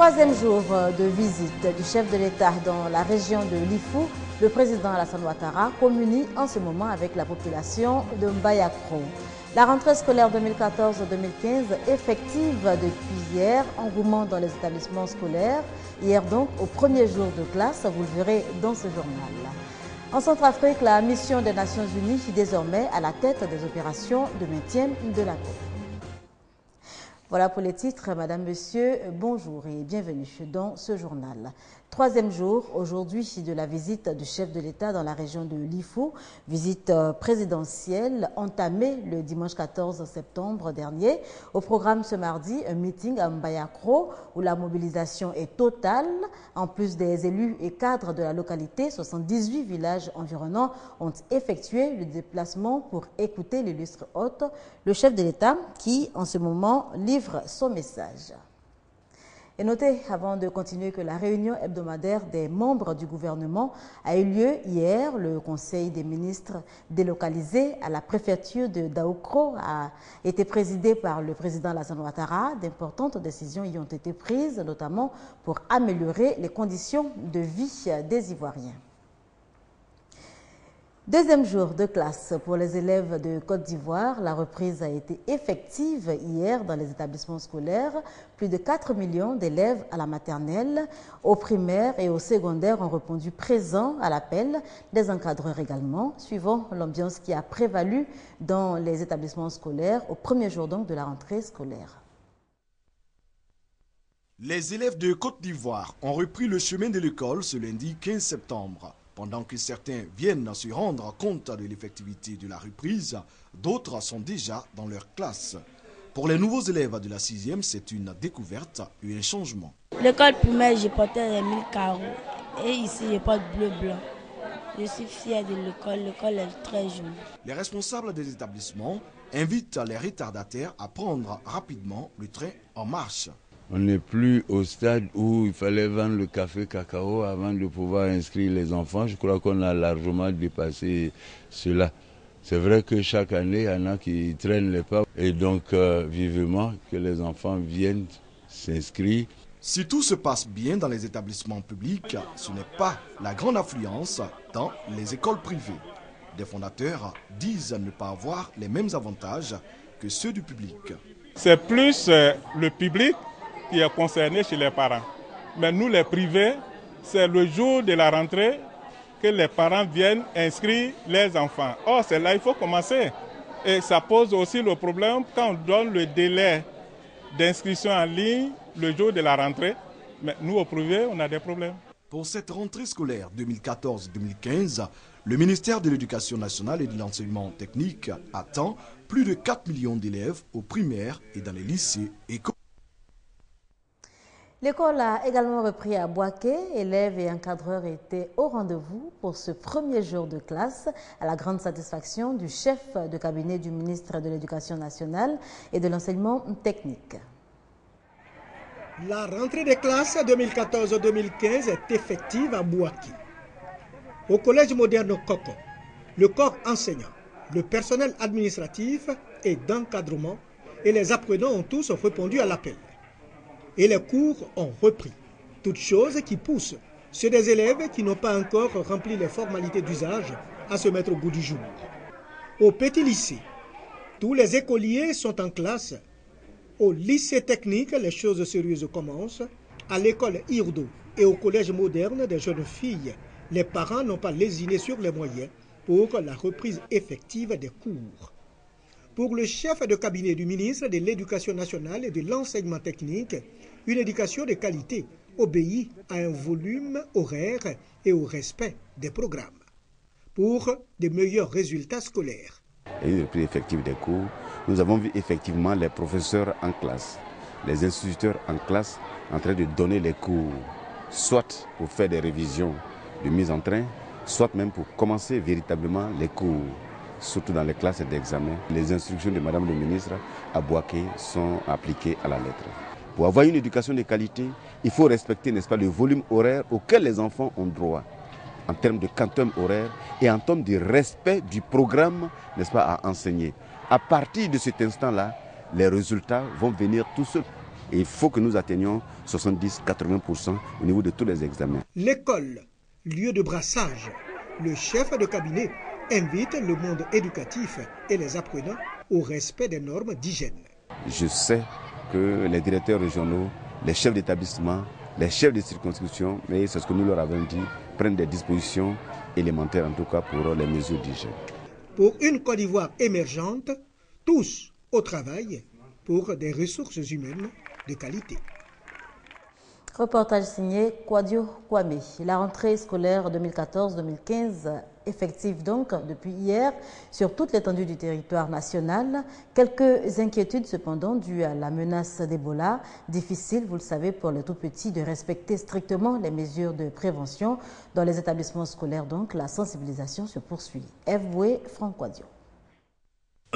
Troisième jour de visite du chef de l'État dans la région de Lifou, le président Alassane Ouattara communie en ce moment avec la population de Mbayakro. La rentrée scolaire 2014-2015 effective depuis hier, engouement dans les établissements scolaires. Hier donc, au premier jour de classe, vous le verrez dans ce journal. En Centrafrique, la mission des Nations Unies est désormais à la tête des opérations de maintien de la paix. Voilà pour les titres. Madame, Monsieur, bonjour et bienvenue dans ce journal. Troisième jour aujourd'hui de la visite du chef de l'État dans la région de Lifou, visite présidentielle entamée le dimanche 14 septembre dernier. Au programme ce mardi, un meeting à Mbayakro où la mobilisation est totale. En plus des élus et cadres de la localité, 78 villages environnants ont effectué le déplacement pour écouter l'illustre hôte, le chef de l'État qui en ce moment livre son message. Et notez, avant de continuer, que la réunion hebdomadaire des membres du gouvernement a eu lieu hier. Le Conseil des ministres délocalisé à la préfecture de Daoukro a été présidé par le président Alassane Ouattara. D'importantes décisions y ont été prises, notamment pour améliorer les conditions de vie des Ivoiriens. Deuxième jour de classe pour les élèves de Côte d'Ivoire. La reprise a été effective hier dans les établissements scolaires. Plus de 4 millions d'élèves à la maternelle, au primaire et au secondaire ont répondu présents à l'appel. Des encadreurs également, suivant l'ambiance qui a prévalu dans les établissements scolaires au premier jour donc de la rentrée scolaire. Les élèves de Côte d'Ivoire ont repris le chemin de l'école ce lundi 15 septembre. Pendant que certains viennent se rendre compte de l'effectivité de la reprise, d'autres sont déjà dans leur classe. Pour les nouveaux élèves de la 6e, c'est une découverte et un changement. L'école primaire, je portais les 1000 carreaux et ici, je porte bleu-blanc. Je suis fier de l'école, l'école est très jolie. Les responsables des établissements invitent les retardataires à prendre rapidement le train en marche. On n'est plus au stade où il fallait vendre le café cacao avant de pouvoir inscrire les enfants. Je crois qu'on a largement dépassé cela. C'est vrai que chaque année, il y en a qui traînent les pas. Et donc, vivement, que les enfants viennent s'inscrire. Si tout se passe bien dans les établissements publics, ce n'est pas la grande affluence dans les écoles privées. Des fondateurs disent ne pas avoir les mêmes avantages que ceux du public. C'est plus le public qui est concerné chez les parents. Mais nous, les privés, c'est le jour de la rentrée que les parents viennent inscrire les enfants. Or, c'est là qu'il faut commencer. Et ça pose aussi le problème quand on donne le délai d'inscription en ligne le jour de la rentrée. Mais nous, au privé, on a des problèmes. Pour cette rentrée scolaire 2014-2015, le ministère de l'Éducation nationale et de l'enseignement technique attend plus de 4 millions d'élèves aux primaires et dans les lycées et collèges. L'école a également repris à Bouaké. Élèves et encadreurs étaient au rendez-vous pour ce premier jour de classe, à la grande satisfaction du chef de cabinet du ministre de l'Éducation nationale et de l'enseignement technique. La rentrée des classes 2014-2015 est effective à Bouaké. Au collège moderne Koko, le corps enseignant, le personnel administratif et d'encadrement et les apprenants ont tous répondu à l'appel. Et les cours ont repris. Toutes choses qui poussent ceux des élèves qui n'ont pas encore rempli les formalités d'usage à se mettre au goût du jour. Au petit lycée, tous les écoliers sont en classe. Au lycée technique, les choses sérieuses commencent. À l'école Irdo et au collège moderne des jeunes filles, les parents n'ont pas lésiné sur les moyens pour la reprise effective des cours. Pour le chef de cabinet du ministre de l'Éducation nationale et de l'enseignement technique, une éducation de qualité obéit à un volume horaire et au respect des programmes pour de meilleurs résultats scolaires. Et une reprise effective des cours, nous avons vu effectivement les professeurs en classe, les instituteurs en classe en train de donner les cours, soit pour faire des révisions de mise en train, soit même pour commencer véritablement les cours. Surtout dans les classes d'examen, les instructions de Madame le ministre à Bouaké sont appliquées à la lettre. Pour avoir une éducation de qualité, il faut respecter, n'est-ce pas, le volume horaire auquel les enfants ont droit, en termes de quantum horaire et en termes de respect du programme, n'est-ce pas, à enseigner. À partir de cet instant-là, les résultats vont venir tout seuls. Et il faut que nous atteignions 70-80% au niveau de tous les examens. L'école, lieu de brassage. Le chef de cabinet invite le monde éducatif et les apprenants au respect des normes d'hygiène. Je sais que les directeurs régionaux, les chefs d'établissement, les chefs de circonscription, mais c'est ce que nous leur avons dit, prennent des dispositions élémentaires en tout cas pour les mesures d'hygiène. Pour une Côte d'Ivoire émergente, tous au travail pour des ressources humaines de qualité. Reportage signé Kwadio Kwame. La rentrée scolaire 2014-2015 effective donc depuis hier sur toute l'étendue du territoire national. Quelques inquiétudes cependant dues à la menace d'Ebola. Difficile, vous le savez, pour les tout-petits de respecter strictement les mesures de prévention. Dans les établissements scolaires, donc, la sensibilisation se poursuit. Eve Boué, Franck Kwadio.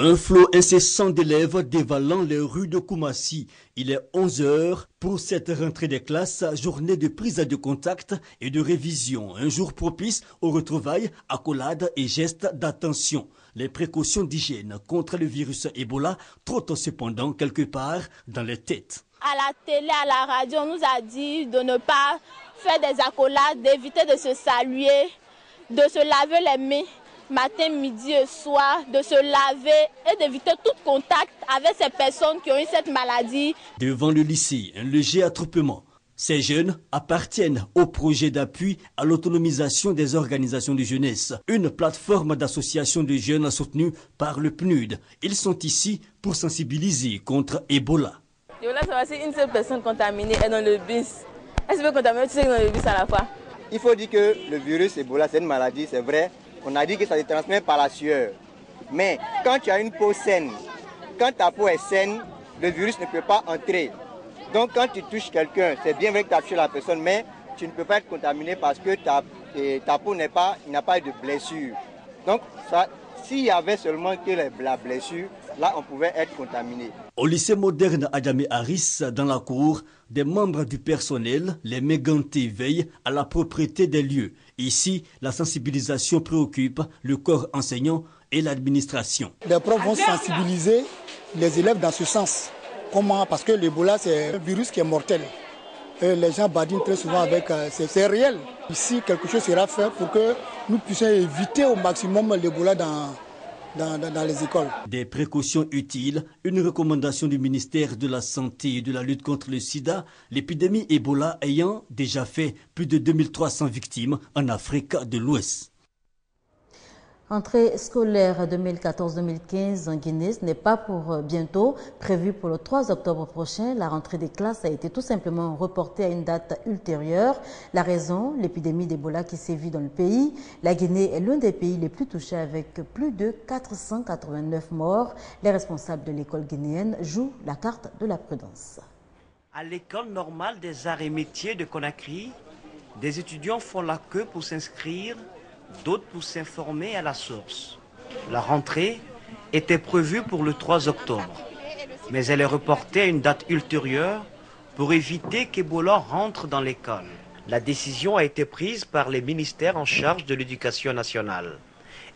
Un flot incessant d'élèves dévalant les rues de Koumassi. Il est 11 h pour cette rentrée des classes, journée de prise de contact et de révision. Un jour propice aux retrouvailles, accolades et gestes d'attention. Les précautions d'hygiène contre le virus Ebola trottent cependant quelque part dans les têtes. À la télé, à la radio, on nous a dit de ne pas faire des accolades, d'éviter de se saluer, de se laver les mains. Matin, midi et soir, de se laver et d'éviter tout contact avec ces personnes qui ont eu cette maladie. Devant le lycée, un léger attroupement. Ces jeunes appartiennent au projet d'appui à l'autonomisation des organisations de jeunesse, une plateforme d'association de jeunes soutenue par le PNUD. Ils sont ici pour sensibiliser contre Ebola. Je voulais savoir si une seule personne contaminée est dans le bus. Est-ce que peut contaminer tout ce qui est dans le bus à la fois? Il faut dire que le virus Ebola, c'est une maladie, c'est vrai. On a dit que ça se transmet par la sueur. Mais quand tu as une peau saine, quand ta peau est saine, le virus ne peut pas entrer. Donc quand tu touches quelqu'un, c'est bien vrai que tu as touché la personne, mais tu ne peux pas être contaminé parce que ta peau n'a pas de blessure. Donc s'il y avait seulement que la blessure, là on pouvait être contaminé. Au lycée moderne Adjamé Harris, dans la cour, des membres du personnel, les mégantés, veillent à la propriété des lieux. Ici, la sensibilisation préoccupe le corps enseignant et l'administration. Les profs vont sensibiliser les élèves dans ce sens. Comment? Parce que l'Ebola, c'est un virus qui est mortel. Et les gens badinent très souvent avec... c'est réel. Ici, quelque chose sera fait pour que nous puissions éviter au maximum l'Ebola dans les écoles. Des précautions utiles, une recommandation du ministère de la Santé et de la lutte contre le sida, l'épidémie Ebola ayant déjà fait plus de 2300 victimes en Afrique de l'Ouest. Entrée scolaire 2014-2015 en Guinée, ce n'est pas pour bientôt, prévu pour le 3 octobre prochain. La rentrée des classes a été tout simplement reportée à une date ultérieure. La raison, l'épidémie d'Ebola qui sévit dans le pays. La Guinée est l'un des pays les plus touchés avec plus de 489 morts. Les responsables de l'école guinéenne jouent la carte de la prudence. À l'école normale des arts et métiers de Conakry, des étudiants font la queue pour s'inscrire, d'autres pour s'informer à la source. La rentrée était prévue pour le 3 octobre, mais elle est reportée à une date ultérieure pour éviter qu'Ebola rentre dans l'école. La décision a été prise par les ministères en charge de l'éducation nationale.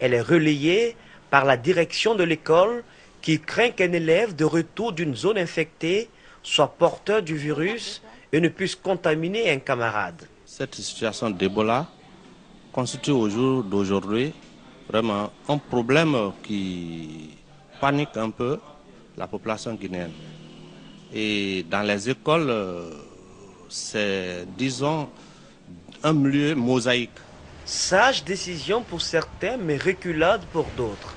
Elle est relayée par la direction de l'école qui craint qu'un élève de retour d'une zone infectée soit porteur du virus et ne puisse contaminer un camarade. Cette situation d'Ebola constitue au jour d'aujourd'hui vraiment un problème qui panique un peu la population guinéenne. Et dans les écoles, c'est, disons, un milieu mosaïque. Sage décision pour certains, mais reculade pour d'autres.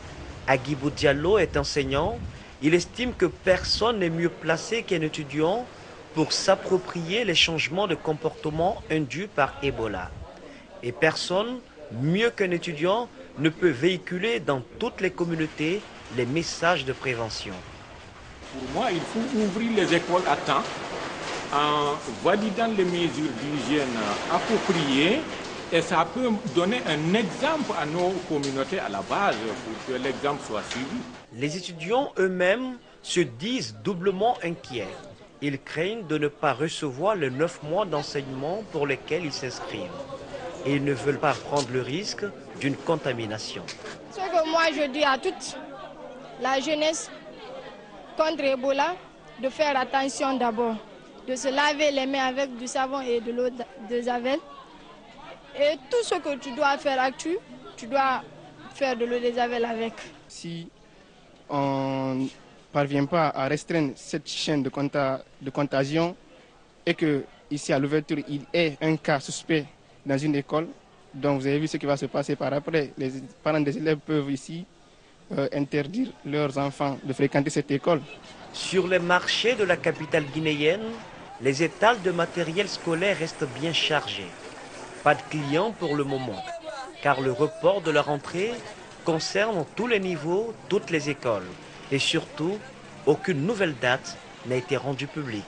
Agibou Diallo est enseignant. Il estime que personne n'est mieux placé qu'un étudiant pour s'approprier les changements de comportement induits par Ebola. Et personne, mieux qu'un étudiant, ne peut véhiculer dans toutes les communautés les messages de prévention. Pour moi, il faut ouvrir les écoles à temps en validant les mesures d'hygiène appropriées et ça peut donner un exemple à nos communautés à la base pour que l'exemple soit suivi. Les étudiants eux-mêmes se disent doublement inquiets. Ils craignent de ne pas recevoir les 9 mois d'enseignement pour lesquels ils s'inscrivent. Et ils ne veulent pas prendre le risque d'une contamination. Ce que moi je dis à toute la jeunesse contre Ebola, de faire attention d'abord, de se laver les mains avec du savon et de l'eau de javel. Et tout ce que tu dois faire actuellement, tu dois faire de l'eau de javel avec. Si on ne parvient pas à restreindre cette chaîne de contagion et que ici à l'ouverture il y ait un cas suspect dans une école, donc vous avez vu ce qui va se passer par après. Les parents des élèves peuvent ici interdire leurs enfants de fréquenter cette école. Sur les marchés de la capitale guinéenne, les étals de matériel scolaire restent bien chargés. Pas de clients pour le moment, car le report de la rentrée concerne tous les niveaux, toutes les écoles. Et surtout, aucune nouvelle date n'a été rendue publique.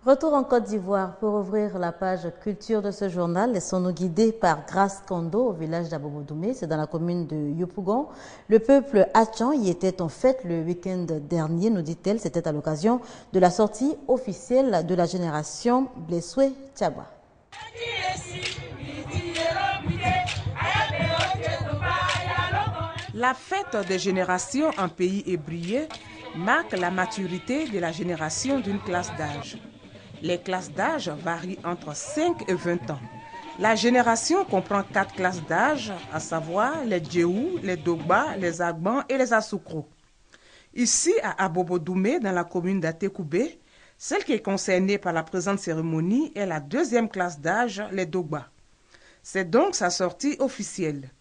Retour en Côte d'Ivoire pour ouvrir la page culture de ce journal. Laissons-nous guider par Grace Kondo au village d'Abobo-Doumé, c'est dans la commune de Yopougon. Le peuple Atchan y était en fête le week-end dernier, nous dit-elle. C'était à l'occasion de la sortie officielle de la génération Blessoué Tchaba. La fête des générations en pays ébrié marque la maturité de la génération d'une classe d'âge. Les classes d'âge varient entre 5 et 20 ans. La génération comprend 4 classes d'âge, à savoir les Djéhou, les Dogba, les Agban et les Assoukro. Ici, à Abobo-Doumé, dans la commune d'Atekoubé, celle qui est concernée par la présente cérémonie est la 2e classe d'âge, les Dogba. C'est donc sa sortie officielle.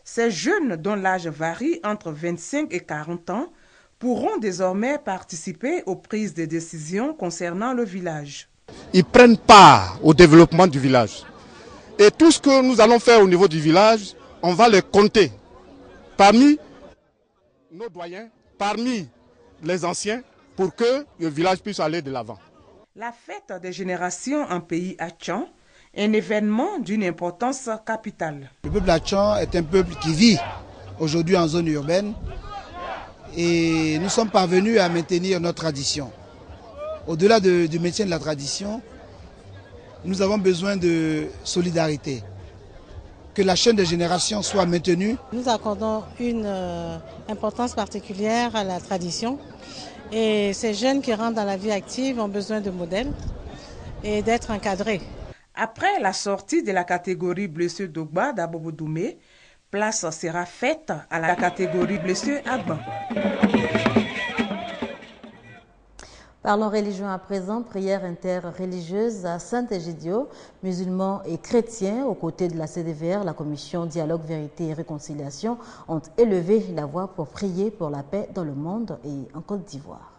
Ces jeunes, dont l'âge varie entre 25 et 40 ans, pourront désormais participer aux prises de décisions concernant le village. Ils prennent part au développement du village. Et tout ce que nous allons faire au niveau du village, on va les compter parmi nos doyens, parmi les anciens, pour que le village puisse aller de l'avant. La fête des générations en pays Atchan est un événement d'une importance capitale. Le peuple Atchan est un peuple qui vit aujourd'hui en zone urbaine et nous sommes parvenus à maintenir notre tradition. Au-delà du maintien de la tradition, nous avons besoin de solidarité, que la chaîne des générations soit maintenue. Nous accordons une importance particulière à la tradition et ces jeunes qui rentrent dans la vie active ont besoin de modèles et d'être encadrés. Après la sortie de la catégorie blessure Dogba d'Abobo-Doumé, place sera faite à la catégorie blessure Agban. Parlons religion à présent, prière interreligieuse à Saint-Égidio, musulmans et chrétiens, aux côtés de la CDVR, la commission Dialogue, Vérité et Réconciliation, ont élevé la voix pour prier pour la paix dans le monde et en Côte d'Ivoire.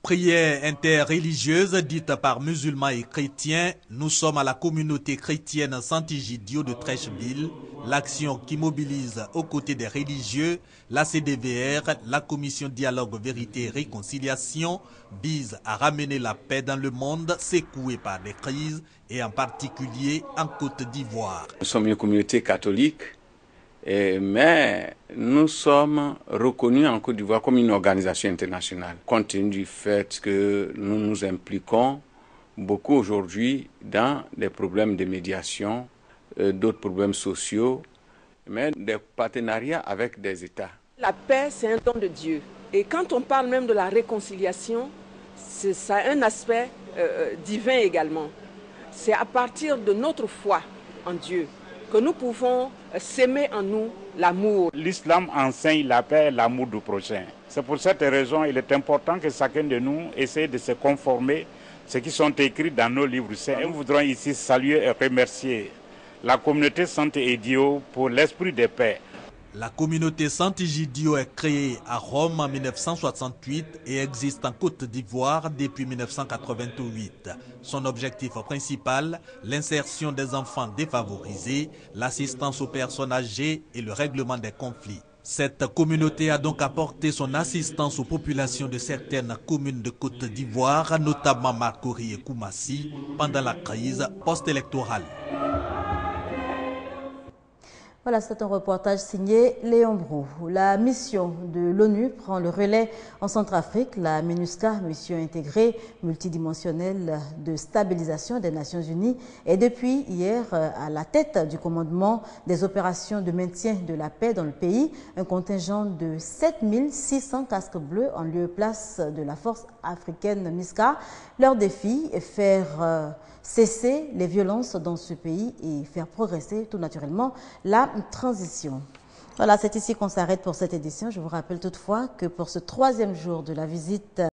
Prière interreligieuse dite par musulmans et chrétiens, nous sommes à la communauté chrétienne Saint-Égidio de Trècheville, l'action qui mobilise aux côtés des religieux, la CDVR, la commission Dialogue, Vérité et Réconciliation, vise à ramener la paix dans le monde secoué par des crises et en particulier en Côte d'Ivoire. Nous sommes une communauté catholique, mais nous sommes reconnus en Côte d'Ivoire comme une organisation internationale, compte tenu du fait que nous nous impliquons beaucoup aujourd'hui dans des problèmes de médiation, d'autres problèmes sociaux, mais des partenariats avec des États. La paix, c'est un don de Dieu. Et quand on parle même de la réconciliation, ça a un aspect divin également. C'est à partir de notre foi en Dieu que nous pouvons s'aimer en nous l'amour. L'islam enseigne la paix et l'amour du prochain. C'est pour cette raison qu'il est important que chacun de nous essaie de se conformer à ce qui sont écrits dans nos livres saints. Et nous voudrons ici saluer et remercier la communauté Saint-Égidio pour l'esprit de paix. La communauté Saint-Égidio est créée à Rome en 1968 et existe en Côte d'Ivoire depuis 1988. Son objectif principal, l'insertion des enfants défavorisés, l'assistance aux personnes âgées et le règlement des conflits. Cette communauté a donc apporté son assistance aux populations de certaines communes de Côte d'Ivoire, notamment Marcory et Koumassi, pendant la crise post-électorale. Voilà, c'est un reportage signé Léon Brou. La mission de l'ONU prend le relais en Centrafrique. La MINUSCA, mission intégrée multidimensionnelle de stabilisation des Nations Unies, est depuis hier à la tête du commandement des opérations de maintien de la paix dans le pays. Un contingent de 7600 casques bleus en lieu et place de la force africaine MISCA. Leur défi est faire cesser les violences dans ce pays et faire progresser tout naturellement la transition. Voilà, c'est ici qu'on s'arrête pour cette édition. Je vous rappelle toutefois que pour ce 3e jour de la visite